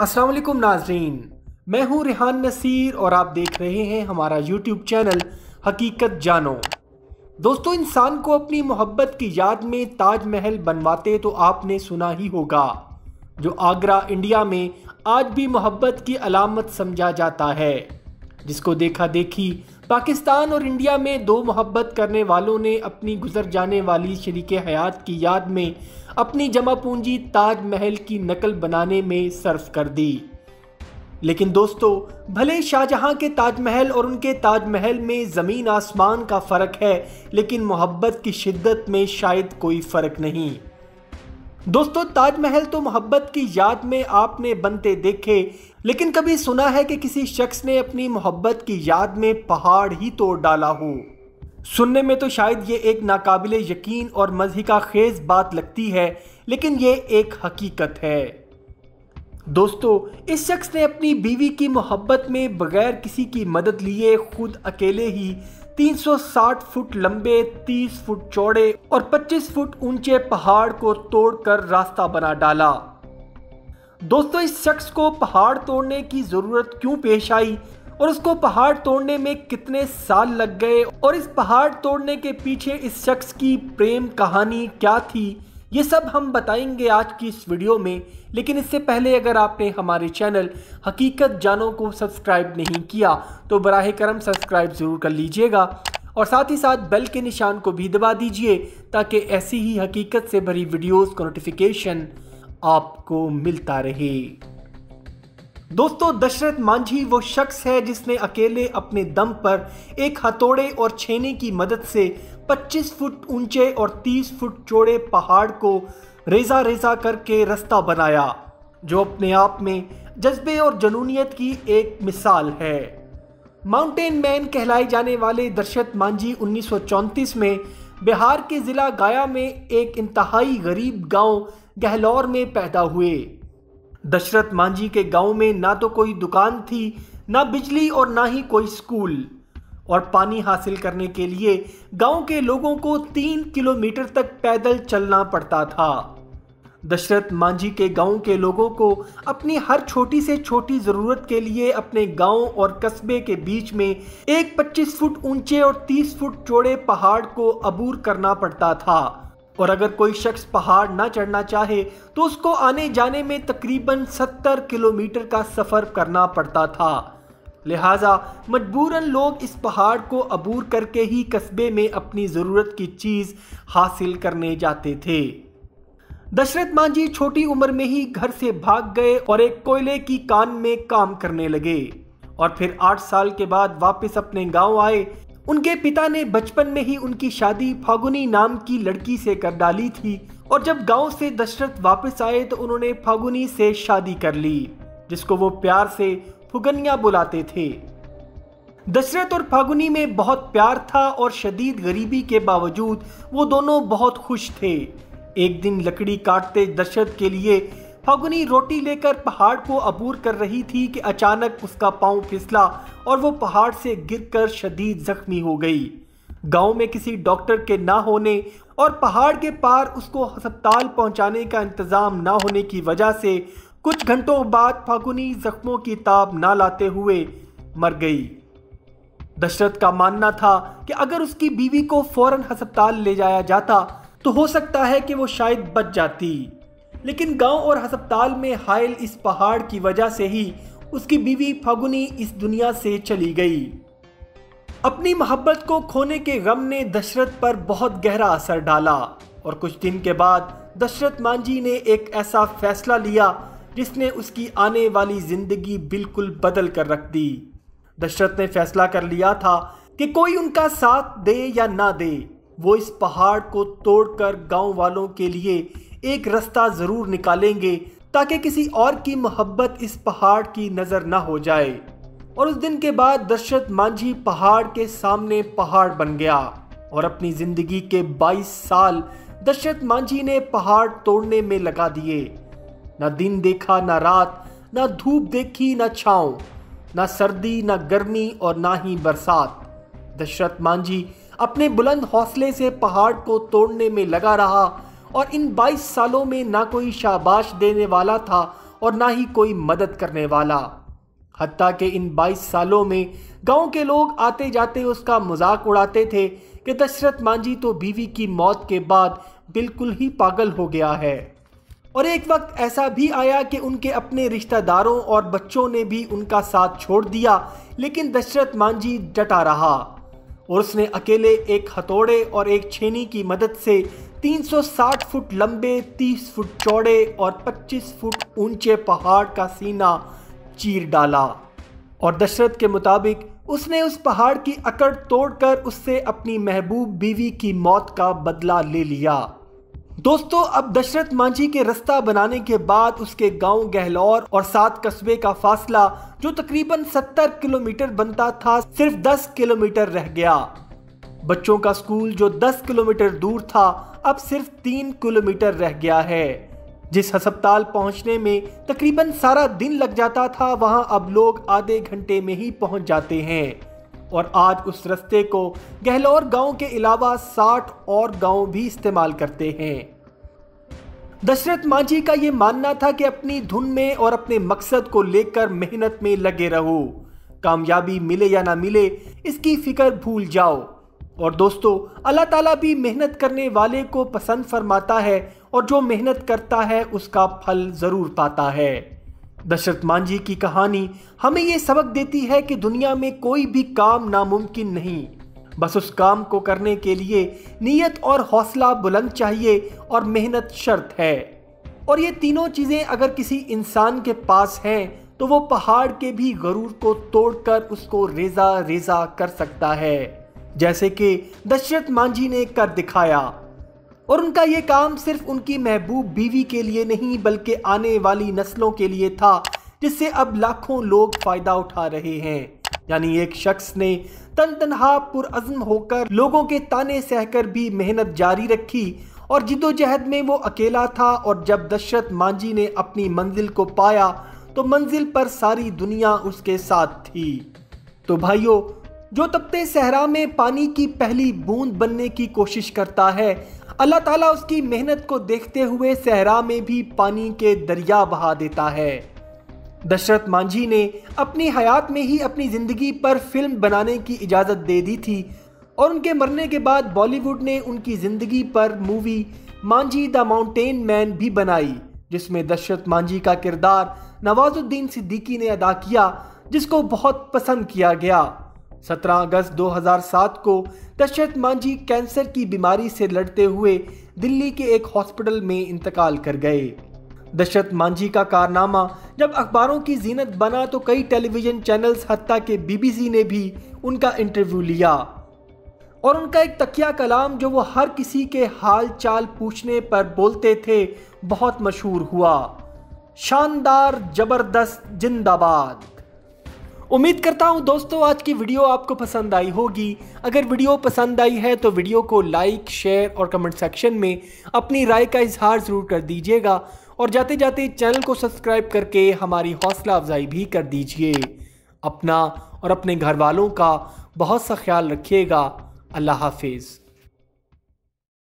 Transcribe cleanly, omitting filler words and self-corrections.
अस्सलाम वालेकुम नाजरीन, मैं हूं रेहान नसीर और आप देख रहे हैं हमारा यूट्यूब चैनल हकीकत जानो। दोस्तों, इंसान को अपनी मोहब्बत की याद में ताजमहल बनवाते तो आपने सुना ही होगा, जो आगरा इंडिया में आज भी मोहब्बत की अलामत समझा जाता है, जिसको देखा देखी पाकिस्तान और इंडिया में दो मोहब्बत करने वालों ने अपनी गुजर जाने वाली शरीके हयात की याद में अपनी जमा पूंजी ताजमहल की नकल बनाने में सर्फ कर दी। लेकिन दोस्तों, भले शाहजहां के ताजमहल और उनके ताजमहल में ज़मीन आसमान का फ़र्क है, लेकिन मोहब्बत की शिद्दत में शायद कोई फ़र्क नहीं। दोस्तों, ताजमहल तो मोहब्बत की याद में आपने बनते देखे, लेकिन कभी सुना है कि किसी शख्स ने अपनी मोहब्बत की याद में पहाड़ ही तोड़ डाला हो? सुनने में तो शायद ये एक नाकाबिले यकीन और मज़हिका खेज बात लगती है, लेकिन ये एक हकीकत है। दोस्तों, इस शख्स ने अपनी बीवी की मोहब्बत में बगैर किसी की मदद लिए खुद अकेले ही 360 फुट लंबे, 30 फुट चौड़े और 25 फुट ऊंचे पहाड़ को तोड़कर रास्ता बना डाला। दोस्तों, इस शख्स को पहाड़ तोड़ने की ज़रूरत क्यों पेश आई और उसको पहाड़ तोड़ने में कितने साल लग गए और इस पहाड़ तोड़ने के पीछे इस शख्स की प्रेम कहानी क्या थी, ये सब हम बताएंगे आज की इस वीडियो में। लेकिन इससे पहले अगर आपने हमारे चैनल हकीकत जानो को सब्सक्राइब नहीं किया तो बराह करम सब्सक्राइब ज़रूर कर लीजिएगा और साथ ही साथ बेल के निशान को भी दबा दीजिए, ताकि ऐसी ही हकीकत से भरी वीडियोस का नोटिफिकेशन आपको मिलता रहे। दोस्तों, दशरथ मांझी वो शख्स है जिसने अकेले अपने दम पर एक हथौड़े और छेने की मदद से 25 फुट ऊंचे और 30 फुट चौड़े पहाड़ को रेजा रेजा करके रास्ता बनाया, जो अपने आप में जज्बे और जनूनियत की एक मिसाल है। माउंटेन मैन कहलाए जाने वाले दशरथ मांझी 1934 में बिहार के ज़िला गया में एक इंतहाई गरीब गांव गहलौर में पैदा हुए। दशरथ मांझी के गांव में ना तो कोई दुकान थी, ना बिजली और ना ही कोई स्कूल, और पानी हासिल करने के लिए गांव के लोगों को 3 किलोमीटर तक पैदल चलना पड़ता था। दशरथ मांझी के गांव के लोगों को अपनी हर छोटी से छोटी ज़रूरत के लिए अपने गांव और कस्बे के बीच में एक 25 फुट ऊंचे और 30 फुट चौड़े पहाड़ को अबूर करना पड़ता था, और अगर कोई शख्स पहाड़ ना चढ़ना चाहे तो उसको आने जाने में तकरीबन 70 किलोमीटर का सफ़र करना पड़ता था। लिहाजा मजबूरन लोग इस पहाड़ को अबूर करके ही कस्बे में अपनी ज़रूरत की चीज़ हासिल करने जाते थे। दशरथ मांझी छोटी उम्र में ही घर से भाग गए और एक कोयले की कान में काम करने लगे, और फिर 8 साल के बाद वापस अपने गाँव आए। उनके पिता ने बचपन में ही उनकी शादी फागुनी नाम की लड़की से कर डाली थी, और जब गांव से दशरथ वापस आए तो उन्होंने फागुनी से शादी कर ली, जिसको वो प्यार से फुगनिया बुलाते थे। दशरथ और फागुनी में बहुत प्यार था और शदीद गरीबी के बावजूद वो दोनों बहुत खुश थे। एक दिन लकड़ी काटते दशरथ के लिए फागुनी रोटी लेकर पहाड़ को अबूर कर रही थी कि अचानक उसका पांव फिसला और वो पहाड़ से गिरकर शदीद जख्मी हो गई। गांव में किसी डॉक्टर के ना होने और पहाड़ के पार उसको अस्पताल पहुंचाने का इंतजाम ना होने की वजह से कुछ घंटों बाद फागुनी जख्मों की ताब ना लाते हुए मर गई। दशरथ का मानना था कि अगर उसकी बीवी को फौरन अस्पताल ले जाया जाता तो हो सकता है कि वो शायद बच जाती, लेकिन गांव और अस्पताल में हायल इस पहाड़ की वजह से ही उसकी बीवी फागुनी इस दुनिया से चली गई। अपनी मोहब्बत को खोने के गम ने दशरथ पर बहुत गहरा असर डाला, और कुछ दिन के बाद दशरथ मांझी ने एक ऐसा फैसला लिया जिसने उसकी आने वाली जिंदगी बिल्कुल बदल कर रख दी। दशरथ ने फैसला कर लिया था कि कोई उनका साथ दे या ना दे, वो इस पहाड़ को तोड़कर गांव वालों के लिए एक रास्ता जरूर निकालेंगे, ताकि किसी और की मोहब्बत इस पहाड़ की नजर ना हो जाए। और उस दिन के बाद दशरथ मांझी पहाड़ के सामने पहाड़ बन गया, और अपनी जिंदगी के 22 साल दशरथ मांझी ने पहाड़ तोड़ने में लगा दिए। ना दिन देखा ना रात, ना धूप देखी ना छांव, ना सर्दी ना गर्मी और ना ही बरसात। दशरथ मांझी अपने बुलंद हौसले से पहाड़ को तोड़ने में लगा रहा, और इन 22 सालों में ना कोई शाबाश देने वाला था और ना ही कोई मदद करने वाला। हत्ता के इन 22 सालों में गांव के लोग आते जाते उसका मजाक उड़ाते थे कि दशरथ मांझी तो बीवी की मौत के बाद बिल्कुल ही पागल हो गया है। और एक वक्त ऐसा भी आया कि उनके अपने रिश्तेदारों और बच्चों ने भी उनका साथ छोड़ दिया, लेकिन दशरथ मांझी डटा रहा और उसने अकेले एक हथौड़े और एक छेनी की मदद से 360 फुट लंबे, 30 फुट चौड़े और 25 फुट ऊंचे पहाड़ का सीना चीर डाला। और दशरथ के मुताबिक उसने उस पहाड़ की अकड़ तोड़कर उससे अपनी महबूब बीवी की मौत का बदला ले लिया। दोस्तों, अब दशरथ मांझी के रास्ता बनाने के बाद उसके गांव गहलौर और 7 कस्बे का फासला जो तकरीबन 70 किलोमीटर बनता था, सिर्फ 10 किलोमीटर रह गया। बच्चों का स्कूल जो 10 किलोमीटर दूर था, अब सिर्फ 3 किलोमीटर रह गया है। जिस अस्पताल पहुंचने में तकरीबन सारा दिन लग जाता था, वहां अब लोग आधे घंटे में ही पहुंच जाते हैं। और आज उस रास्ते को गहलौर गांव के अलावा 60 और गांव भी इस्तेमाल करते हैं। दशरथ मांझी का ये मानना था कि अपनी धुन में और अपने मकसद को लेकर मेहनत में लगे रहो, कामयाबी मिले या ना मिले इसकी फिक्र भूल जाओ। और दोस्तों, अल्लाह ताला भी मेहनत करने वाले को पसंद फरमाता है और जो मेहनत करता है उसका फल जरूर पाता है। दशरथ मांझी की कहानी हमें ये सबक देती है कि दुनिया में कोई भी काम नामुमकिन नहीं, बस उस काम को करने के लिए नीयत और हौसला बुलंद चाहिए और मेहनत शर्त है। और ये तीनों चीज़ें अगर किसी इंसान के पास हैं तो वो पहाड़ के भी गरूर को तोड़कर उसको रेजा रेजा कर सकता है, जैसे कि दशरथ मांझी ने कर दिखाया। और उनका ये काम सिर्फ उनकी महबूब बीवी के लिए नहीं बल्कि आने वाली नस्लों के लिए था, जिससे अब लाखों लोग फायदा उठा रहे हैं। यानी एक शख्स ने तनहा पुरअज़्म होकर लोगों के ताने सहकर भी मेहनत जारी रखी और जिद्दोजहद में वो अकेला था। और जब दशरथ मांझी ने अपनी मंजिल को पाया तो मंजिल पर सारी दुनिया उसके साथ थी। तो भाइयों, जो तपते सहरा में पानी की पहली बूंद बनने की कोशिश करता है, अल्लाह ताला उसकी मेहनत को देखते हुए सहरा में भी पानी के दरिया बहा देता है। दशरथ मांझी ने अपनी हयात में ही अपनी ज़िंदगी पर फिल्म बनाने की इजाज़त दे दी थी और उनके मरने के बाद बॉलीवुड ने उनकी ज़िंदगी पर movie Manjhi the mountain man भी बनाई, जिसमें दशरथ मांझी का किरदार नवाजुद्दीन सिद्दीकी ने अदा किया, जिसको बहुत पसंद किया गया। 17 अगस्त 2007 को दशरथ मांझी कैंसर की बीमारी से लड़ते हुए दिल्ली के एक हॉस्पिटल में इंतकाल कर गए। दशरथ मांझी का कारनामा जब अखबारों की जीनत बना तो कई टेलीविज़न चैनल्स हत्ता के BBC ने भी उनका इंटरव्यू लिया और उनका एक तकिया कलाम जो वो हर किसी के हाल चाल पूछने पर बोलते थे बहुत मशहूर हुआ, शानदार, जबरदस्त, जिंदाबाद। उम्मीद करता हूं दोस्तों आज की वीडियो आपको पसंद आई होगी। अगर वीडियो पसंद आई है तो वीडियो को लाइक, शेयर और कमेंट सेक्शन में अपनी राय का इजहार ज़रूर कर दीजिएगा और जाते जाते चैनल को सब्सक्राइब करके हमारी हौसला अफजाई भी कर दीजिए। अपना और अपने घर वालों का बहुत सा ख्याल रखिएगा। अल्लाह हाफिज़।